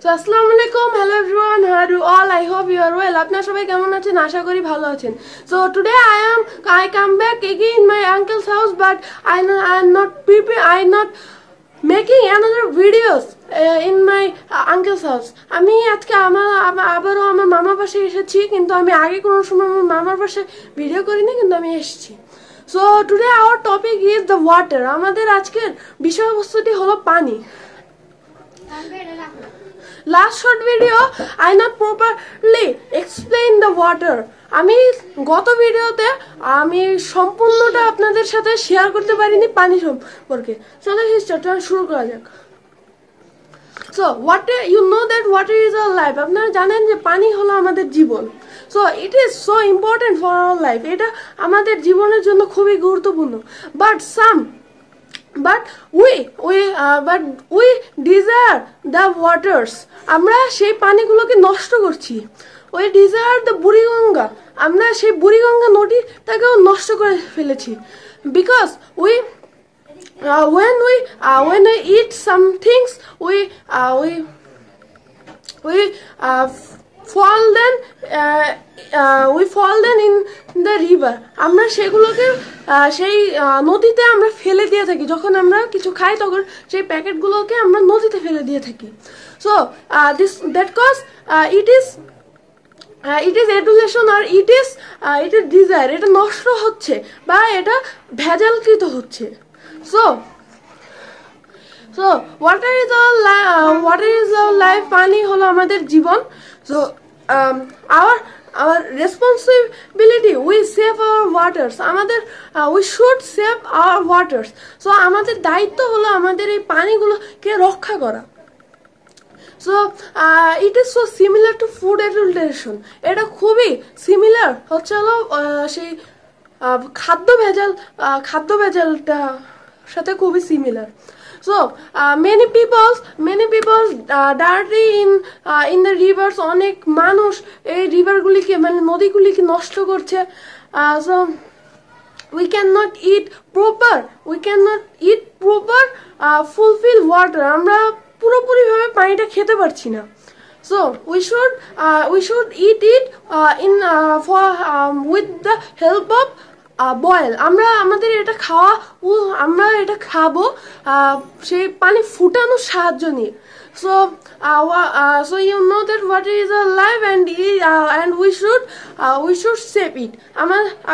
So Assalamualaikum, hello everyone, how are you all? I hope you are well. আপনারা সবাই কেমন আছেন? আশা করি ভালো আছেন. So today I come back again in my uncle's house, but I am not prepared. I am not making another videos in my uncle's house. আমি আজকে আবারও আমার মামার বাসায় এসেছি, কিন্তু আমি আগে কোনো সময় আমার মামার বাসায় ভিডিও করিনি, কিন্তু আমি এসেছি. So today our topic is the water. আমাদের আজকের বিষয়বস্তুটি হলো পানি. Last short video I not properly explain the water. আমি গত ভিডিওতে আমি সম্পূর্ণটা আপনাদের সাথে শেয়ার করতে পারিনি পানি সম্পর্কে. চলো হিস্ট্রিটা শুরু করা যাক. So water, you know that water is our life. আপনারা জানেন যে পানি হলো আমাদের জীবন. So it is so important for our life. এটা আমাদের জীবনের জন্য খুবই গুরুত্বপূর্ণ. But we desire the waters. আমরা সেই পানিগুলোকে নষ্ট করছি. We desire the Buriganga. আমরা সেই বুড়িগঙ্গা নদীটাকেও নষ্ট করে ফেলেছি. Because when we eat some things, we fall then in the river. আমরা সেগুলোকে সেই নদীতে আমরা ফেলে দিয়ে থাকি. যখন আমরা কিছু খাই তখন সেই প্যাকেটগুলোকে আমরা নদীতে ফেলে দিয়ে থাকি. So that cause it is adulation or it is desire. এটা নষ্ট হচ্ছে বা এটা ভেজালকৃত হচ্ছে. So water is our life. পানি হলো আমাদের জীবন. So our responsibility, we save our waters. আমাদের we should save our waters. So আমাদের দায়িত্ব হলো আমাদের এই পানিগুলোকে রক্ষা করা. So it is so similar to food adulteration. এটা খুবই সিমিলার হচ্ছে হলো সেই খাদ্য ভেজালটা সাথে খুবই similar. So many people dirty in the rivers. অনেক মানুষ এই রিভারগুলিকে মানে নদীগুলিকে নষ্ট করছে. So we cannot eat proper fulfill water. আমরা পুরোপুরিভাবে পানিটা খেতে পারছি না. So we should eat it with the help of boil. আমরা এটা খাবো সেই পানি ফুটানোর সাহায্য নিয়ে. So you know that water is our life and we should save it.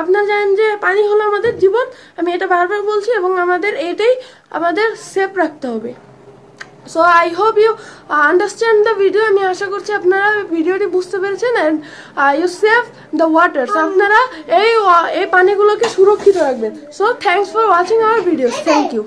আপনারা জানেন যে পানি হলো আমাদের জীবন. আমি এটা বারবার বলছি এবং আমাদের সেভ রাখতে হবে. So I hope you understand the video. আমি আশা করছি আপনারা ভিডিওটি বুঝতে পেরেছেন and you save the waters. আপনারা এই পানিগুলোকে সুরক্ষিত রাখবেন. So thanks for watching our videos. Thank you.